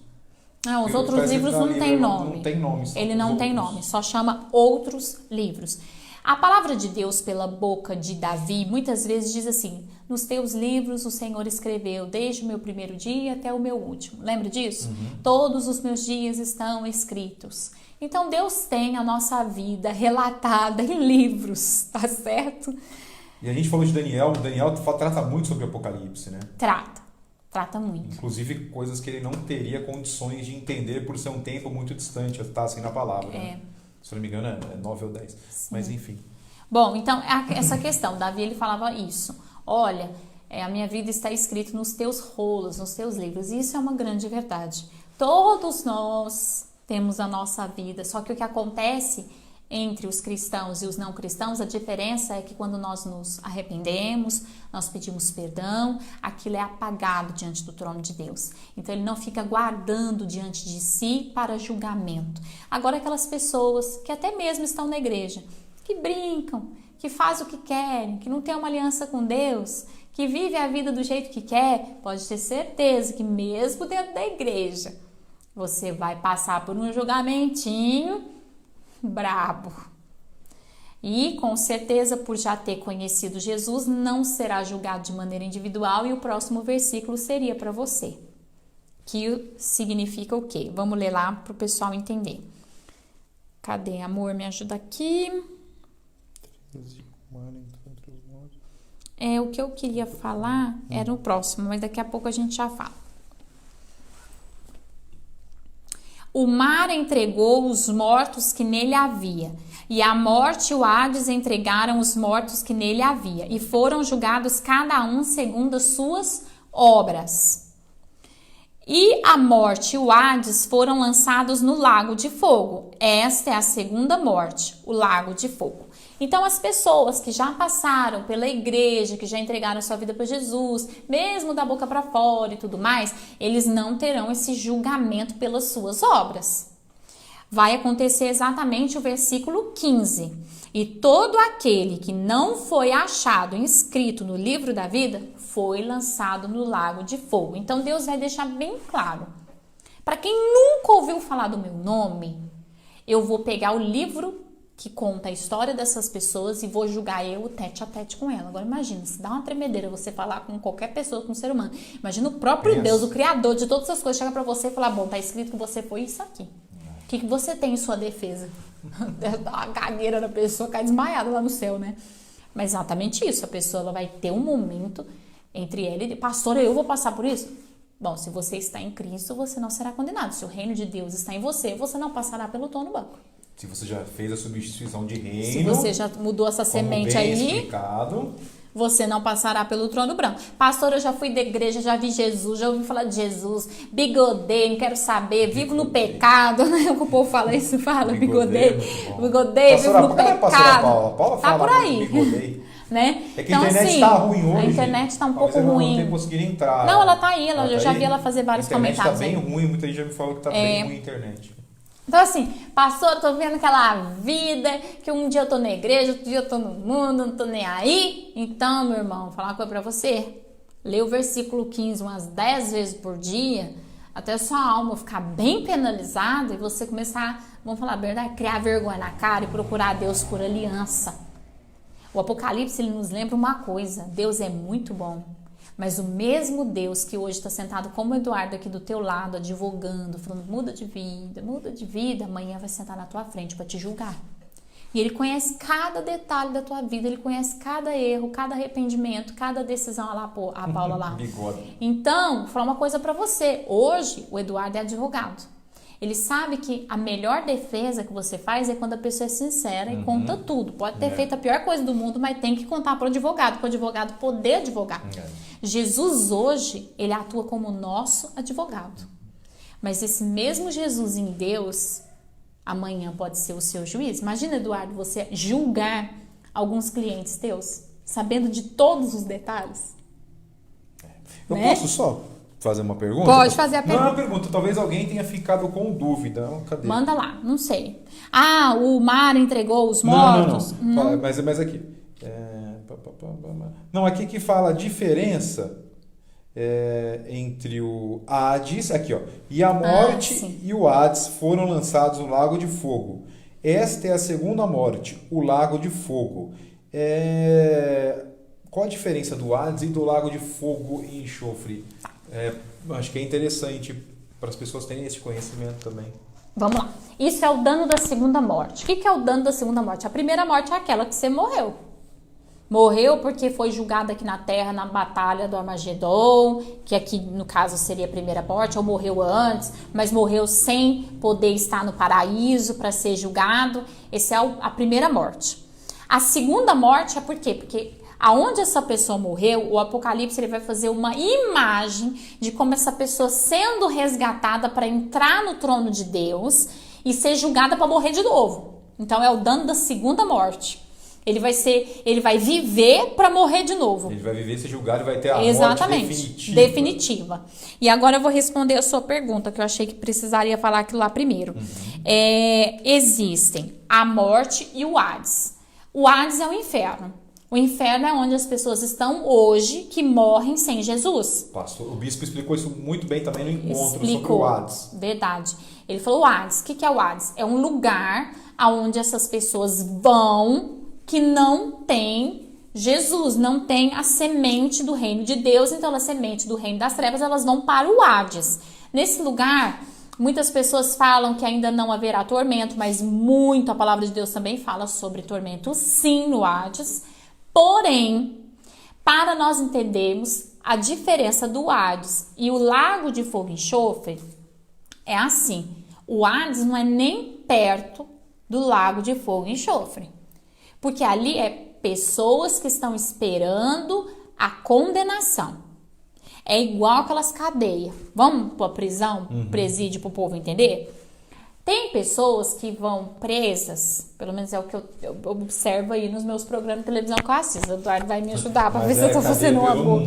Não, os outros livros não tem nome. Não tem nome. Ele não tem nome, só chama outros livros. A palavra de Deus pela boca de Davi muitas vezes diz assim: nos teus livros o Senhor escreveu desde o meu primeiro dia até o meu último. Lembra disso? Todos os meus dias estão escritos. Então Deus tem a nossa vida relatada em livros, tá certo? E a gente falou de Daniel. Daniel trata muito sobre o Apocalipse, né? Trata muito. Inclusive coisas que ele não teria condições de entender por ser um tempo muito distante, tá assim na palavra, né? Se não me engano é 9 ou 10. Sim. Mas enfim. Bom, então essa questão, Davi ele falava isso. Olha, a minha vida está escrita nos teus rolos, nos teus livros. E isso é uma grande verdade. Todos nós temos a nossa vida, só que o que acontece entre os cristãos e os não cristãos, a diferença é que quando nós nos arrependemos, nós pedimos perdão, aquilo é apagado diante do trono de Deus. Então ele não fica guardando diante de si para julgamento. Agora aquelas pessoas que até mesmo estão na igreja, que brincam, que fazem o que querem, que não tem uma aliança com Deus, que vive a vida do jeito que quer, pode ter certeza que mesmo dentro da igreja, você vai passar por um julgamentinho brabo. E com certeza, por já ter conhecido Jesus, não será julgado de maneira individual, e o próximo versículo seria para você. Que significa o quê? Vamos ler lá para o pessoal entender. Cadê, amor? Me ajuda aqui. O que eu queria falar era o próximo, mas daqui a pouco a gente já fala. O mar entregou os mortos que nele havia, e a morte e o Hades entregaram os mortos que nele havia, e foram julgados cada um segundo as suas obras. E a morte e o Hades foram lançados no lago de fogo. Esta é a segunda morte, o lago de fogo. Então, as pessoas que já passaram pela igreja, que já entregaram sua vida para Jesus, mesmo da boca para fora e tudo mais, eles não terão esse julgamento pelas suas obras. Vai acontecer exatamente o versículo 15. E todo aquele que não foi achado inscrito no livro da vida foi lançado no lago de fogo. Então, Deus vai deixar bem claro. Para quem nunca ouviu falar do meu nome, eu vou pegar o livro que conta a história dessas pessoas e vou julgar eu tete a tete com ela. Agora imagina, se dá uma tremedeira você falar com qualquer pessoa, com um ser humano. Imagina o próprio Deus, o Criador de todas as coisas, chega pra você e falar, bom, tá escrito que você foi isso aqui. O que você tem em sua defesa? Dá uma cagueira na pessoa, cai desmaiada lá no céu, né? Mas exatamente isso, a pessoa ela vai ter um momento entre ela e pastora, eu vou passar por isso? Bom, se você está em Cristo, você não será condenado. Se o reino de Deus está em você, você não passará pelo tom no banco. Se você já fez a substituição de reino, se você já mudou essa semente aí, explicado, você não passará pelo trono branco. Pastor, eu já fui da igreja, já vi Jesus, já ouvi falar de Jesus, bigodei, não quero saber, vivo no pecado, né? O povo fala isso, fala, bigodei, vivo no pecado. Paula Tá por aí. né? É que então, a internet está ruim hoje. A internet está um pouco ruim. Eu não conseguindo entrar. Não, ela está aí. Eu já vi ela fazer vários comentários. A internet está bem ruim, muita gente já me falou que está bem ruim a internet. Então assim, pastor, tô vendo aquela vida que um dia eu tô na igreja, outro dia eu tô no mundo, não tô nem aí. Então, meu irmão, vou falar uma coisa pra você. Lê o versículo 15 umas 10 vezes por dia, até a sua alma ficar bem penalizada e você começar, vamos falar a verdade, criar vergonha na cara e procurar Deus por aliança. O Apocalipse, ele nos lembra uma coisa: Deus é muito bom, mas o mesmo Deus que hoje está sentado como Eduardo aqui do teu lado, advogando, falando muda de vida, amanhã vai sentar na tua frente para te julgar. E ele conhece cada detalhe da tua vida, ele conhece cada erro, cada arrependimento, cada decisão, olha lá, a Paula lá. Então, vou falar uma coisa para você. Hoje, o Eduardo é advogado. Ele sabe que a melhor defesa que você faz é quando a pessoa é sincera e conta tudo. Pode ter feito a pior coisa do mundo, mas tem que contar para o advogado poder advogar. Jesus hoje, ele atua como nosso advogado. Mas esse mesmo Jesus em Deus, amanhã pode ser o seu juiz. Imagina, Eduardo, você julgar alguns clientes teus, sabendo de todos os detalhes. Eu posso só fazer uma pergunta? Pode fazer a pergunta. Não é uma pergunta, talvez alguém tenha ficado com dúvida. Cadê? Manda lá, não sei. Ah, o mar entregou os mortos? Não. Mas aqui. Não, aqui que fala a diferença entre o Hades, aqui ó, e a morte e o Hades foram lançados no lago de fogo. Esta é a segunda morte, o lago de fogo. Qual a diferença do Hades e do lago de fogo e enxofre? Acho que é interessante para as pessoas terem esse conhecimento também. Vamos lá. Isso é o dano da segunda morte. O que é o dano da segunda morte? A primeira morte é aquela que você morreu. Morreu porque foi julgado aqui na terra na batalha do Armagedon, que aqui no caso seria a primeira morte, ou morreu antes, mas morreu sem poder estar no paraíso para ser julgado. Essa é a primeira morte. A segunda morte é por quê? Porque aonde essa pessoa morreu, o Apocalipse ele vai fazer uma imagem de como essa pessoa sendo resgatada para entrar no trono de Deus e ser julgada para morrer de novo. Então é o dano da segunda morte. Ele vai viver para morrer de novo. Ele vai viver, ser julgado e vai ter a morte definitiva. E agora eu vou responder a sua pergunta, que eu achei que precisaria falar aquilo lá primeiro. Existem a morte e o Hades. O Hades é o inferno. O inferno é onde as pessoas estão hoje que morrem sem Jesus. Pastor, o bispo explicou isso muito bem também no encontro sobre o Hades. Verdade. Ele falou o Hades. O que é o Hades? É um lugar onde essas pessoas vão que não tem Jesus, não tem a semente do reino de Deus, então a semente do reino das trevas, elas vão para o Hades. Nesse lugar, muitas pessoas falam que ainda não haverá tormento, mas a palavra de Deus também fala sobre tormento sim no Hades. Porém, para nós entendermos a diferença do Hades e o lago de fogo e enxofre, é assim, o Hades não é nem perto do lago de fogo e enxofre. Porque ali é pessoas que estão esperando a condenação. É igual aquelas cadeias. Vamos para a prisão, presídio, para o povo entender? Tem pessoas que vão presas, pelo menos é o que eu observo aí nos meus programas de televisão que eu assisto. O Eduardo vai me ajudar para ver se eu estou fazendo uma boa.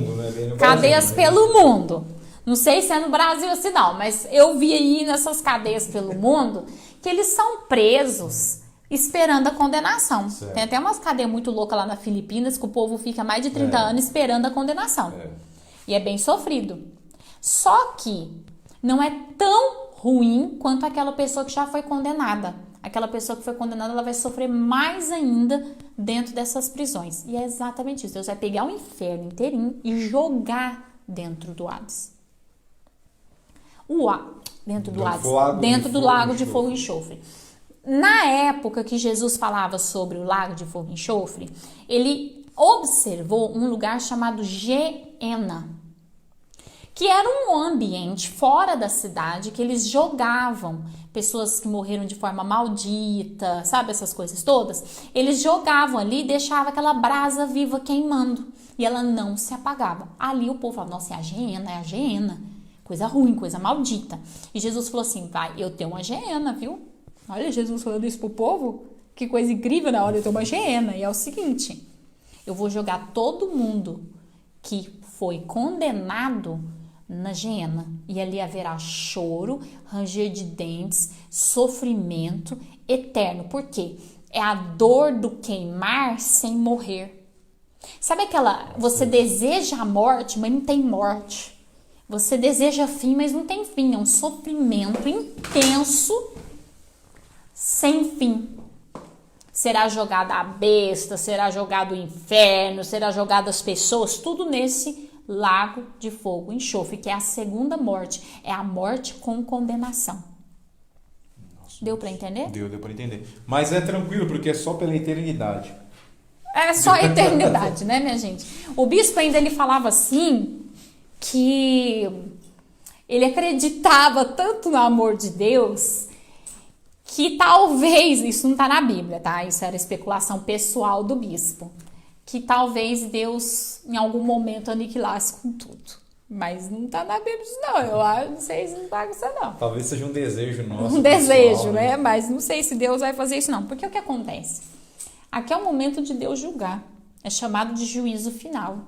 Cadeias pelo mundo. Não sei se é no Brasil ou se não, mas eu vi aí nessas cadeias pelo mundo que eles são presos esperando a condenação. Certo. Tem até umas cadeias muito loucas lá na Filipinas que o povo fica mais de 30 anos esperando a condenação. E é bem sofrido. Só que não é tão ruim quanto aquela pessoa que já foi condenada. Aquela pessoa que foi condenada, ela vai sofrer mais ainda dentro dessas prisões. E é exatamente isso. Deus vai pegar o inferno inteirinho e jogar dentro do Hades. Dentro do lago de fogo e enxofre. Na época que Jesus falava sobre o lago de fogo e enxofre, ele observou um lugar chamado Geena, que era um ambiente fora da cidade que eles jogavam pessoas que morreram de forma maldita, sabe essas coisas todas? Eles jogavam ali e deixavam aquela brasa viva queimando e ela não se apagava. Ali o povo falava, nossa, é a Geena, coisa ruim, coisa maldita. E Jesus falou assim, eu tenho uma Geena, viu? Olha, Jesus falando isso pro povo, que coisa incrível, né? Olha, eu tenho uma Geena. E é o seguinte, Eu vou jogar todo mundo que foi condenado na geena. E ali haverá choro, ranger de dentes, sofrimento eterno. Por quê? É a dor do queimar sem morrer. Sabe aquela... Você deseja a morte, mas não tem morte. Você deseja fim, mas não tem fim. É um sofrimento intenso, sem fim. Será jogada a besta, será jogado o inferno, será jogado as pessoas, tudo nesse lago de fogo e enxofre, que é a segunda morte. É a morte com condenação. Nossa, deu para entender? Deu para entender. Mas é tranquilo, porque é só pela eternidade. É só a eternidade, né, minha gente? O bispo ainda ele falava assim, que ele acreditava tanto no amor de Deus, que talvez, isso não está na Bíblia, tá? Isso era especulação pessoal do bispo, que talvez Deus em algum momento aniquilasse com tudo. Mas não está na Bíblia isso não, eu não sei se não está com isso não. Talvez seja um desejo nosso. Um desejo, né? Mas não sei se Deus vai fazer isso não, porque o que acontece? Aqui é o momento de Deus julgar, é chamado de juízo final.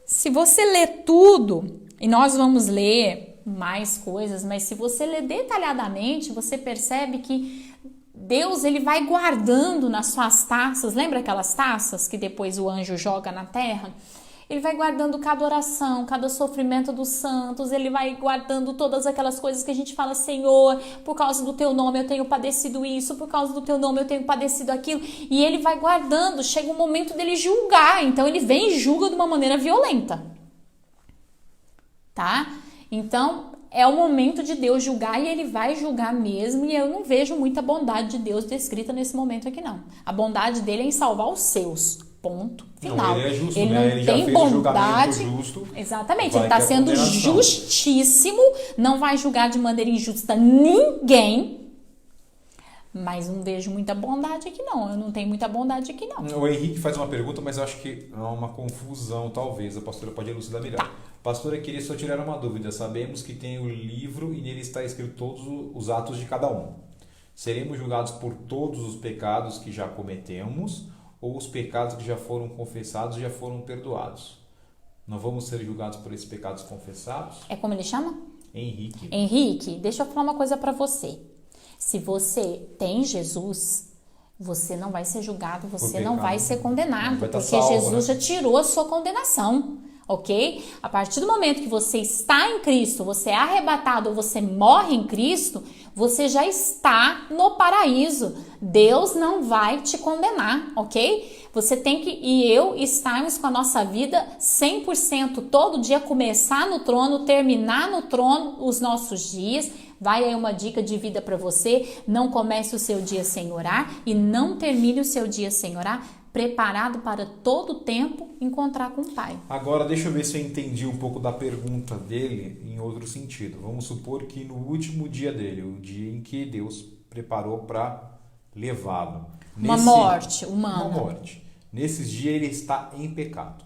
Se você ler tudo, e nós vamos ler mais coisas, mas se você ler detalhadamente, você percebe que Deus ele vai guardando nas suas taças, lembra aquelas taças que depois o anjo joga na terra? Ele vai guardando cada oração, cada sofrimento dos santos, ele vai guardando todas aquelas coisas que a gente fala, Senhor, por causa do teu nome eu tenho padecido isso, por causa do teu nome eu tenho padecido aquilo, e ele vai guardando, chega um momento dele julgar, então ele vem e julga de uma maneira violenta, tá? Então, é o momento de Deus julgar e ele vai julgar mesmo, e eu não vejo muita bondade de Deus descrita nesse momento aqui não. A bondade dele é em salvar os seus. Ponto final. Não, ele é justo, ele né? não ele tem já fez bondade. Justo, exatamente, ele está sendo justíssimo, não vai julgar de maneira injusta ninguém. Mas não vejo muita bondade aqui não. Eu não tenho muita bondade aqui não. O Henrique faz uma pergunta, mas eu acho que é uma confusão, talvez. A pastora pode elucidar melhor. Tá. Pastora, queria só tirar uma dúvida. Sabemos que tem o livro e nele está escrito todos os atos de cada um. Seremos julgados por todos os pecados que já cometemos ou os pecados que já foram confessados e já foram perdoados? Não vamos ser julgados por esses pecados confessados? É como ele chama? Henrique. Henrique, deixa eu falar uma coisa para você. Se você tem Jesus, você não vai ser julgado, você não vai ser condenado, porque salvo, Jesus já tirou a sua condenação, ok? A partir do momento que você está em Cristo, você é arrebatado ou você morre em Cristo, você já está no paraíso. Deus não vai te condenar, ok? Você tem que, e eu, estarmos com a nossa vida 100% todo dia, começar no trono, terminar no trono os nossos dias. Vai aí uma dica de vida para você, não comece o seu dia sem orar e não termine o seu dia sem orar, preparado para todo o tempo encontrar com o Pai. Agora deixa eu ver se eu entendi um pouco da pergunta dele em outro sentido. Vamos supor que no último dia dele, o dia em que Deus preparou para levá-lo. Uma morte humana. Uma morte. Nesses dias ele está em pecado.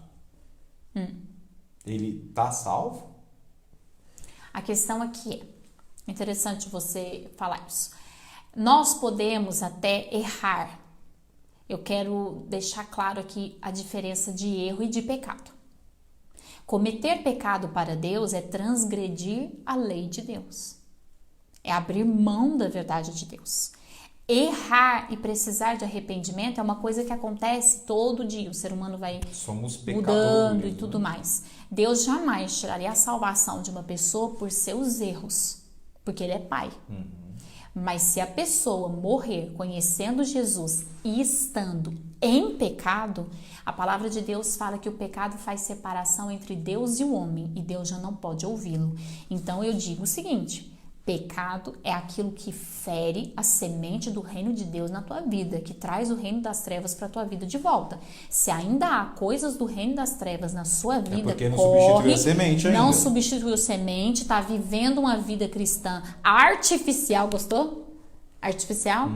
Ele está salvo? A questão aqui é interessante você falar isso. Nós podemos até errar. Eu quero deixar claro aqui a diferença de erro e de pecado. Cometer pecado para Deus é transgredir a lei de Deus. É abrir mão da verdade de Deus. Errar e precisar de arrependimento é uma coisa que acontece todo dia. O ser humano vai mudando e tudo mais. Deus jamais tiraria a salvação de uma pessoa por seus erros, porque Ele é Pai. Mas se a pessoa morrer conhecendo Jesus e estando em pecado, a palavra de Deus fala que o pecado faz separação entre Deus e o homem, e Deus já não pode ouvi-lo. Então eu digo o seguinte: pecado é aquilo que fere a semente do reino de Deus na tua vida, que traz o reino das trevas para a tua vida de volta. Se ainda há coisas do reino das trevas na sua vida, porque não substituiu a semente ainda. Não substituiu a semente, está vivendo uma vida cristã artificial, gostou? Artificial?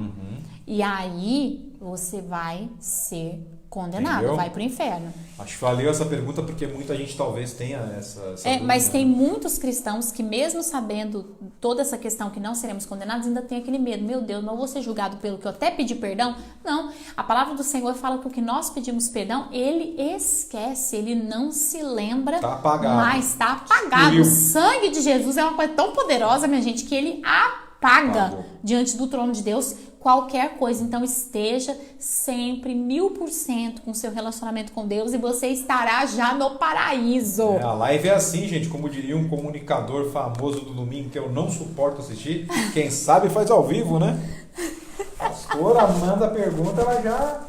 E aí você vai ser condenado, entendeu? Vai pro inferno. Acho que valeu essa pergunta porque muita gente talvez tenha essa dúvida. Mas tem muitos cristãos que mesmo sabendo toda essa questão que não seremos condenados, ainda tem aquele medo. Meu Deus, não vou ser julgado pelo que eu até pedi perdão? Não, a palavra do Senhor fala que o que nós pedimos perdão, ele esquece, ele não se lembra mais, está apagado. O sangue de Jesus é uma coisa tão poderosa, minha gente, que ele apaga diante do trono de Deus qualquer coisa. Então esteja sempre 1000% com seu relacionamento com Deus e você estará já no paraíso. A live é assim, gente, como diria um comunicador famoso do domingo que eu não suporto assistir. Quem sabe faz ao vivo, né? Pastora manda a pergunta, ela já...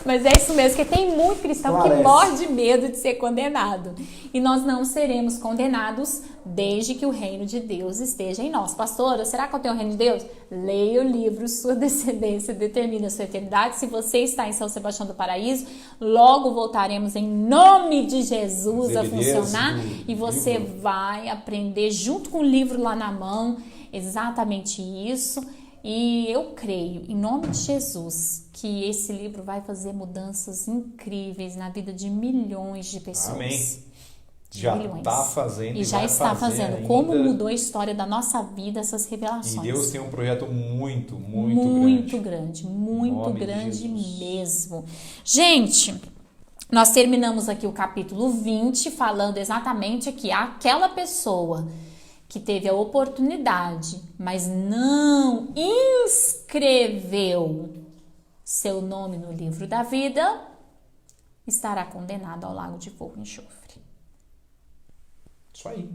Mas é isso mesmo, porque tem muito cristão que morre de medo de ser condenado. E nós não seremos condenados desde que o reino de Deus esteja em nós. Pastora, será que eu tenho o reino de Deus? Leia o livro Sua Descendência Determina a Sua Eternidade. Se você está em São Sebastião do Paraíso, logo voltaremos em nome de Jesus a funcionar. E você vai aprender junto com o livro lá na mão exatamente isso. E eu creio, em nome de Jesus, que esse livro vai fazer mudanças incríveis na vida de milhões de pessoas. Amém. Já está fazendo e já está fazendo. Ainda. Como mudou a história da nossa vida essas revelações. E Deus tem um projeto muito grande mesmo. Gente, nós terminamos aqui o capítulo 20 falando exatamente que aquela pessoa que teve a oportunidade, mas não inscreveu seu nome no livro da vida, estará condenado ao lago de fogo e enxofre. Isso aí.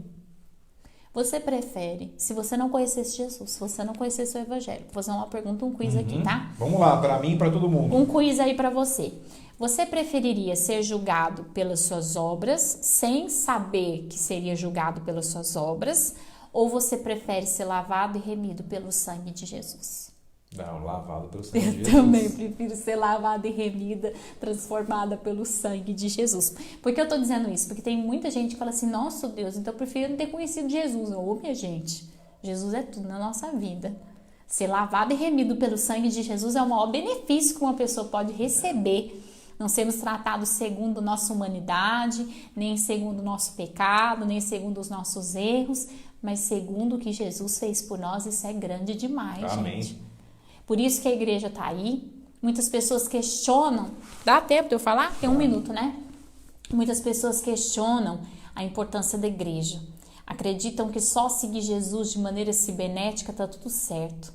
Você prefere, se você não conhecesse Jesus, se você não conhecesse o Evangelho, vou fazer uma pergunta, um quiz aqui, tá? Vamos lá, para mim e para todo mundo. Um quiz aí para você. Você preferiria ser julgado pelas suas obras, sem saber que seria julgado pelas suas obras, ou você prefere ser lavado e remido pelo sangue de Jesus? Não, lavado pelo sangue de Jesus. Eu também prefiro ser lavada e remida, transformada pelo sangue de Jesus. Por que eu tô dizendo isso? Porque tem muita gente que fala assim, nossa Deus, então eu prefiro não ter conhecido Jesus. Ô, minha gente, Jesus é tudo na nossa vida. Ser lavado e remido pelo sangue de Jesus é o maior benefício que uma pessoa pode receber. Não sermos tratados segundo nossa humanidade, nem segundo o nosso pecado, nem segundo os nossos erros, mas segundo o que Jesus fez por nós. Isso é grande demais, Amém. gente. Por isso que a igreja está aí. Muitas pessoas questionam. Dá tempo de eu falar? Tem 1 minuto, né? Muitas pessoas questionam a importância da igreja. Acreditam que só seguir Jesus de maneira cibernética está tudo certo.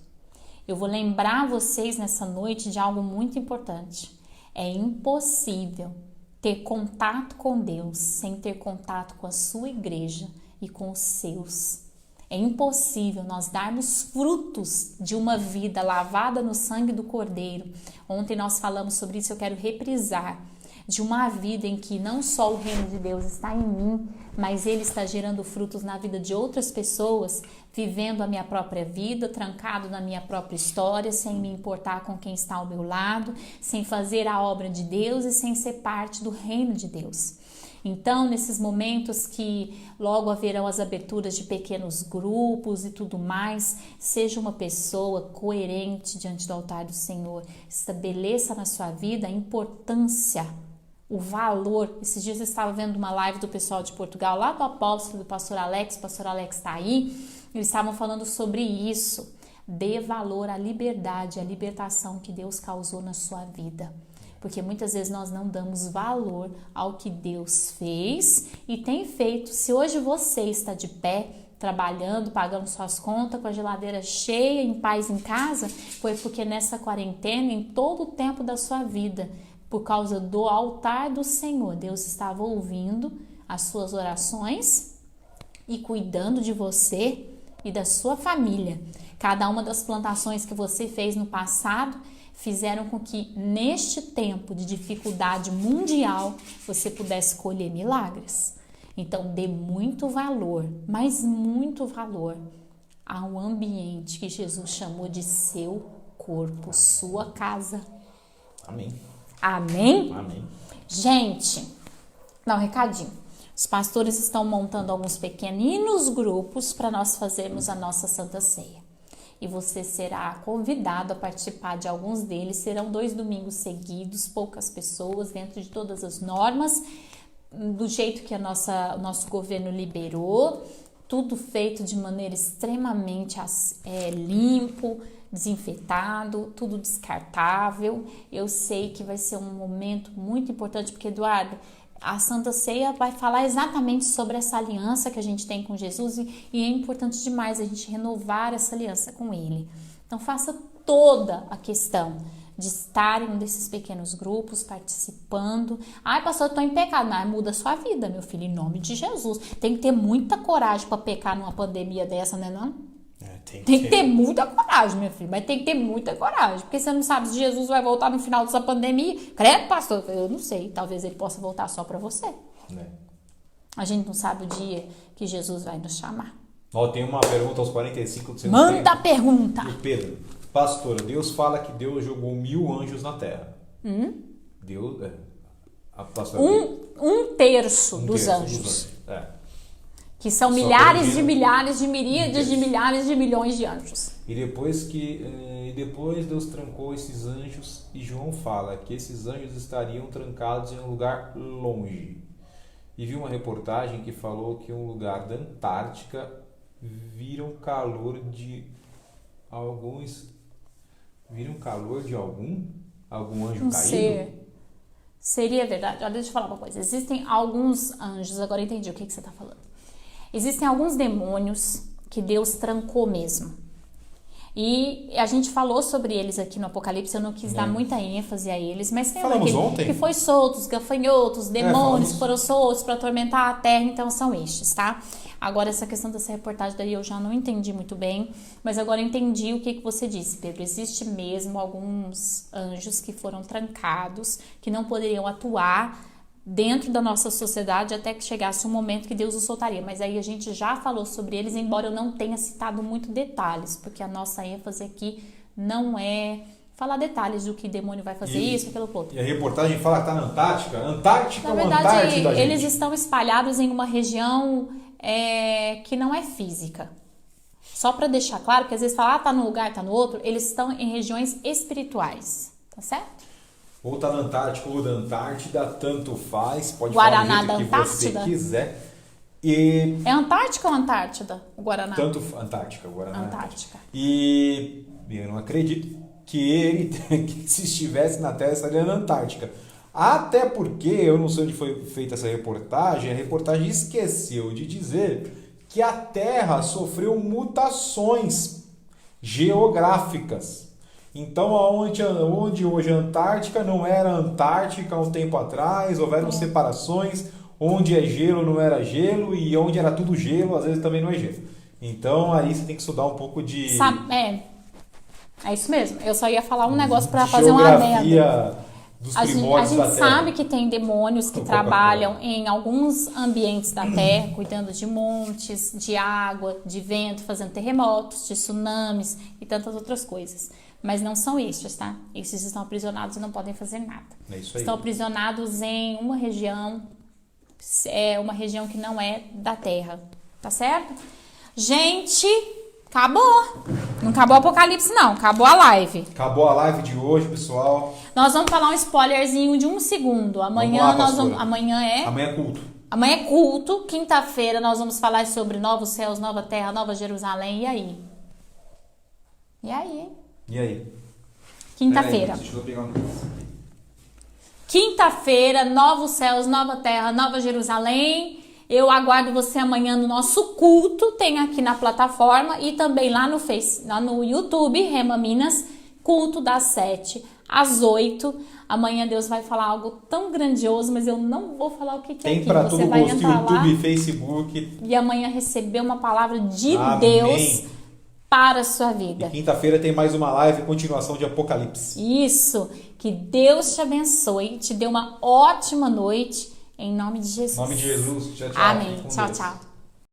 Eu vou lembrar vocês nessa noite de algo muito importante. É impossível ter contato com Deus sem ter contato com a sua igreja e com os seus. É impossível nós darmos frutos de uma vida lavada no sangue do Cordeiro. Ontem nós falamos sobre isso, eu quero reprisar. De uma vida em que não só o reino de Deus está em mim, mas ele está gerando frutos na vida de outras pessoas, vivendo a minha própria vida, trancado na minha própria história, sem me importar com quem está ao meu lado, sem fazer a obra de Deus e sem ser parte do reino de Deus. Então, nesses momentos que logo haverão as aberturas de pequenos grupos e tudo mais, seja uma pessoa coerente diante do altar do Senhor. Estabeleça na sua vida a importância, o valor. Esses dias eu estava vendo uma live do pessoal de Portugal, lá do apóstolo, do pastor Alex. O pastor Alex está aí. Eles estavam falando sobre isso. Dê valor à liberdade, à libertação que Deus causou na sua vida. Porque muitas vezes nós não damos valor ao que Deus fez e tem feito. Se hoje você está de pé, trabalhando, pagando suas contas, com a geladeira cheia, em paz em casa, foi porque nessa quarentena, em todo o tempo da sua vida, por causa do altar do Senhor, Deus estava ouvindo as suas orações e cuidando de você e da sua família. Cada uma das plantações que você fez no passado fizeram com que neste tempo de dificuldade mundial você pudesse colher milagres. Então dê muito valor, mas muito valor ao ambiente que Jesus chamou de seu corpo, sua casa. Amém. Amém? Amém. Gente, dá um recadinho. Os pastores estão montando alguns pequeninos grupos para nós fazermos a nossa Santa Ceia. e você será convidado a participar de alguns deles. Serão 2 domingos seguidos, poucas pessoas, dentro de todas as normas, do jeito que o nosso governo liberou, tudo feito de maneira extremamente limpo, desinfetado, tudo descartável. Eu sei que vai ser um momento muito importante, porque, Eduardo, a Santa Ceia vai falar exatamente sobre essa aliança que a gente tem com Jesus e é importante demais a gente renovar essa aliança com Ele. Então, faça toda a questão de estar em um desses pequenos grupos, participando. Ai, pastor, eu tô em pecado. Mas muda a sua vida, meu filho, em nome de Jesus. Tem que ter muita coragem para pecar numa pandemia dessa, né, não? Tem que ter muita coragem, meu filho. Mas tem que ter muita coragem. Porque você não sabe se Jesus vai voltar no final dessa pandemia. Credo, pastor, eu não sei. Talvez ele possa voltar só para você. A gente não sabe o dia que Jesus vai nos chamar. Tem uma pergunta aos 45 do Manda a pergunta. Do Pedro. Pastora, Deus fala que Deus jogou 1000 anjos na terra. Deus... Um terço dos anjos. Que são milhares de milhares de miríades de milhares de milhões de anjos. E depois Deus trancou esses anjos, e João fala que esses anjos estariam trancados em um lugar longe. E vi uma reportagem que falou que um lugar da Antártica viram calor de algum anjo caído? Seria verdade. Olha, deixa eu falar uma coisa. Existem alguns anjos, agora eu entendi o que você está falando. Existem alguns demônios que Deus trancou mesmo. E a gente falou sobre eles aqui no Apocalipse, eu não quis dar muita ênfase a eles, mas tem aquele que foi solto, os gafanhotos, demônios que foram soltos para atormentar a terra, então são estes, tá? Agora, essa questão dessa reportagem daí eu já não entendi muito bem, mas agora eu entendi o que você disse, Pedro. Existe mesmo alguns anjos que foram trancados, que não poderiam atuar dentro da nossa sociedade até que chegasse um momento que Deus os soltaria. Mas aí a gente já falou sobre eles, embora eu não tenha citado muito detalhes, porque a nossa ênfase aqui não é falar detalhes do que demônio vai fazer isso, aquilo outro. E a reportagem fala que está na Antártica? Antártica ou Antártida? Na verdade, eles gente? Estão espalhados em uma região que não é física. Só para deixar claro, porque às vezes fala, tá num lugar, tá no outro, eles estão em regiões espirituais, tá certo? Ou tá na Antártica ou da Antártida, tanto faz, pode Guaraná falar do jeito que você quiser. É Antártica ou Antártida, o Guaraná? Tanto Antártica, o Guaraná. Antártica. E eu não acredito que se estivesse na Terra, estaria na Antártica. Até porque, eu não sei onde foi feita essa reportagem, a reportagem esqueceu de dizer que a Terra sofreu mutações geográficas. Então, onde hoje a Antártica não era Antártica há um tempo atrás, houveram separações, onde é gelo não era gelo, e onde era tudo gelo, às vezes também não é gelo. Então, aí você tem que estudar um pouco de... É isso mesmo. Eu só ia falar um negócio para fazer uma adenda. A gente sabe que tem demônios que trabalham em alguns ambientes da Terra, cuidando de montes, de água, de vento, fazendo terremotos, de tsunamis e tantas outras coisas. Mas não são estes, tá? Estes estão aprisionados e não podem fazer nada. É isso aí. Estão aprisionados em uma região que não é da Terra, tá certo? Gente, acabou! Não acabou o Apocalipse, não. Acabou a live. Acabou a live de hoje, pessoal. Nós vamos falar um spoilerzinho de 1 segundo. Amanhã Amanhã é culto. Amanhã é culto. Quinta-feira nós vamos falar sobre novos céus, nova terra, nova Jerusalém. E aí? E aí? Quinta-feira. Deixa eu pegar um... Quinta-feira, novos céus, nova terra, nova Jerusalém. Eu aguardo você amanhã no nosso culto, tem aqui na plataforma e também lá no YouTube, Rema Minas, culto das 7 às 8. Amanhã Deus vai falar algo tão grandioso, mas eu não vou falar o que é. Tem para todo gosto, YouTube, lá, Facebook. E amanhã receber uma palavra de Deus para a sua vida. E quinta-feira tem mais uma live, continuação de Apocalipse. Isso, que Deus te abençoe, te dê uma ótima noite. Em nome de Jesus. Em nome de Jesus. Tchau, tchau. Amém. Tchau, tchau.